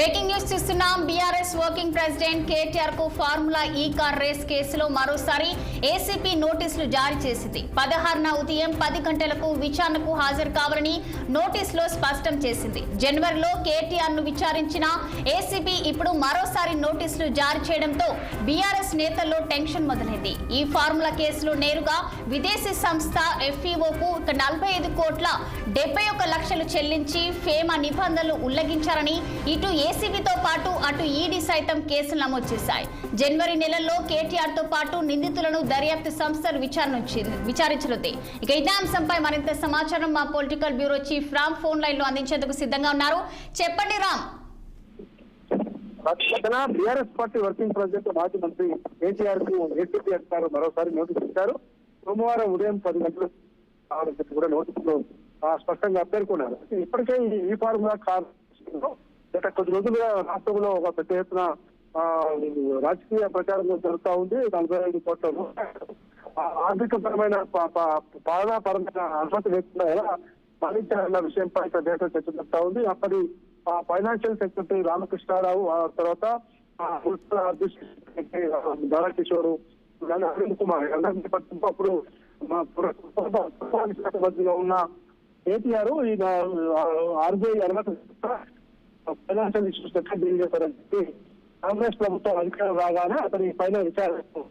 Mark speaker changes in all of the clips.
Speaker 1: Breaking news చూస్తున్నాం. BRS working president KTR కు formula ఈ కార్ రేస్ కేసులో మరోసారి ఏసీపీ నోటీసులు జారీ చేసింది. 16న ఉదయం 10 గంటలకు విచారణకు హాజరు కావాలని నోటీసులో స్పష్టం చేసింది. జనవరిలో కేటీఆర్ ను విచారించిన ఏసీపీ ఇప్పుడు మరోసారి నోటీసులు జారీ చేయడంతో బీఆర్ఎస్ నేతల్లో టెన్షన్ మొదలైంది. ఈ ఫార్ములా కేసులో నేరుగా విదేశీ సంస్థ ఎఫ్ఈఓకు 45 కోట్ల 71 లక్షలు చెల్లించి ఫేమా నిబంధనలు ఉల్లంఘించారని ఇటు ఏసీబీతో పాటు అటు ఈడీ సైతం కేసులు నమోదు చేశాయి. జనవరి నెలలో కేటీఆర్ తో పాటు నిందితులను దర్యాప్తు సంస్థలు విచారించనుంది. ఇక ఇదే అంశంపై మరింత సమాచారం మా political bureau chief Ram phone line లో అందించేందుకు సిద్ధంగా ఉన్నారు. చెప్పండి Ram.
Speaker 2: BRS party working president మాజీ మంత్రి కేటీఆర్ కు ఏసీపీ అధికారులు మరోసారి నోటీసు ఇచ్చారు. సోమవారం ఉదయం 10 గంటలకు కూడా నోటీసులో స్పష్టంగా పేర్కొన్నారు. ఇప్పటికే ఈ ఫార్ములా కార్ గత కొద్ది రోజులుగా రాష్ట్రంలో ఒక పెద్ద ఎత్తున రాజకీయ ప్రచారం జరుగుతూ ఉంది. 45 కోట్ల ఆర్థికపరమైన పాలనాపరమైన అనుమతి లేకుండా ఎలా మరణించాలన్న విషయంపై పెద్ద ఎత్తున చర్చ జరుగుతూ ఉంది. అప్పటి ఫైనాన్షియల్ సెక్రటరీ రామకృష్ణారావు, ఆ తర్వాత దారాకిషోర్, అరవింద్ కుమార్ అప్పుడు మధ్యలో ఉన్న కేటీఆర్ ఈ ఆర్బీఐ అనుమతి ఫైనాన్షియల్ ఇష్యూస్ ఎట్లా డీల్ చేశారని చెప్పి కాంగ్రెస్ ప్రభుత్వం అధికారం రాగానే అతని పైన విచారణకు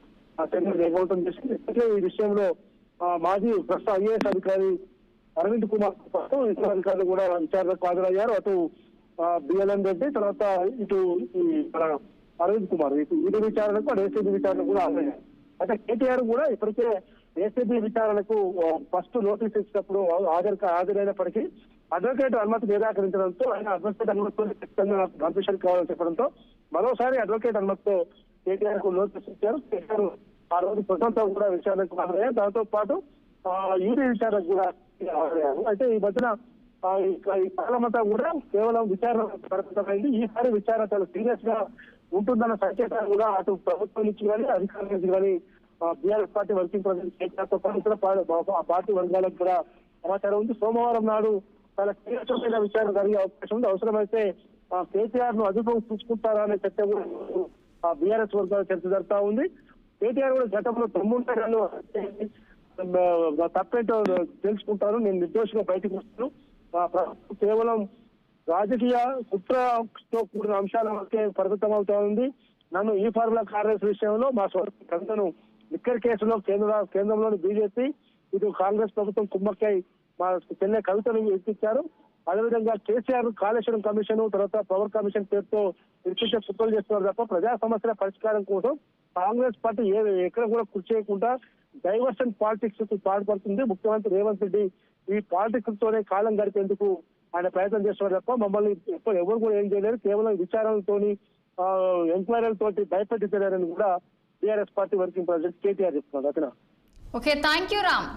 Speaker 2: నిర్వహణ చేసింది. ఇప్పటికే ఈ విషయంలో మాజీ ప్రస్తుత ఐఏఎస్ అధికారి అరవింద్ కుమార్ పాటు ఇతర అధికారులు కూడా విచారణకు హాజరయ్యారు. అటు బిఎల్ఎన్ రెడ్డి, తర్వాత ఇటు మన అరవింద్ కుమార్ ఇటు ఈడీ విచారణకు అటు ఏసీబీ విచారణకు కూడా హాజరయ్యారు. అయితే కేటీఆర్ కూడా ఇప్పటికే ఏసీబీ విచారణకు ఫస్ట్ నోటీస్ ఇచ్చినప్పుడు హాజరైనప్పటికీ అడ్వకేట్ అనుమతి నిరాకరించడంతో ఆయన అడ్వకేట్ అనుమతితో ఖచ్చితంగా పర్మిషన్ కావాలని చెప్పడంతో మరోసారి అడ్వకేట్ అనుమతితో కేటీఆర్ కు నోటీస్ ఇచ్చారు. కేటీఆర్ ఆ రోజు ప్రశాంతం కూడా విచారణకు హాజరయ్యారు. దాంతో పాటు ఈడీ విచారణకు కూడా హాజరయ్యారు. అయితే ఈ మధ్యన ఈ కాలమంతా కూడా కేవలం విచారణ పరిమితమైంది. ఈసారి విచారణ చాలా సీరియస్ గా ఉంటుందన్న సంకేతాలు కూడా అటు ప్రభుత్వం నుంచి కానీ అధికారుల నుంచి కానీ BRS party working president KTR తో పాటు పార్టీ వర్గాలకు కూడా సమాచారం ఉంది. సోమవారం నాడు చాలా కీలకమైన విచారణ జరిగే అవకాశం ఉంది. అవసరమైతే కేటీఆర్ ను అదుపులోకి తీసుకుంటారా అనే చర్చ కూడా బీఆర్ఎస్ వర్గాల చర్చ జరుగుతూ ఉంది. కేటీఆర్ కూడా గతంలో తమ్ముంటారని తప్పేంటో తెలుసుకుంటారు, నేను నిర్దోషిగా బయటకు వస్తాను, కేవలం రాజకీయ కుట్రతో కూడిన అంశాల వరకే పరిమితం అవుతా ఉంది, నన్ను ఈ ఫార్ములా కాంగ్రెస్ విషయంలో మా కవితను లిక్కర్ కేసులో కేంద్రంలోని బీజేపీ ఇటు కాంగ్రెస్ ప్రభుత్వం కుమ్మక్కై మా చెన్నై కవితను ఎత్తిచ్చారు. అదేవిధంగా కేసీఆర్ కాళేశ్వరం కమిషన్, తర్వాత పవర్ కమిషన్ పేరుతో ఇరిపించే కుట్రలు చేస్తున్నారు తప్ప ప్రజా సమస్యల పరిష్కారం కోసం కాంగ్రెస్ పార్టీ ఎక్కడ కూడా కృషి చేయకుండా డైవర్షన్ పాలిటిక్స్ కు పాల్పడుతుంది. ముఖ్యమంత్రి రేవంత్ రెడ్డి ఈ పాలిటిక్స్ తోనే కాలం గడిపేందుకు ఆయన ప్రయత్నం చేస్తున్నారు తప్ప మమ్మల్ని ఎవరు కూడా ఏం చేయలేరు, కేవలం విచారణలతోని ఎంక్వైరీలతోటి భయపెట్టించారని కూడా BRS party working president KTR చెప్తున్నారు.
Speaker 1: Okay, thank you Ram.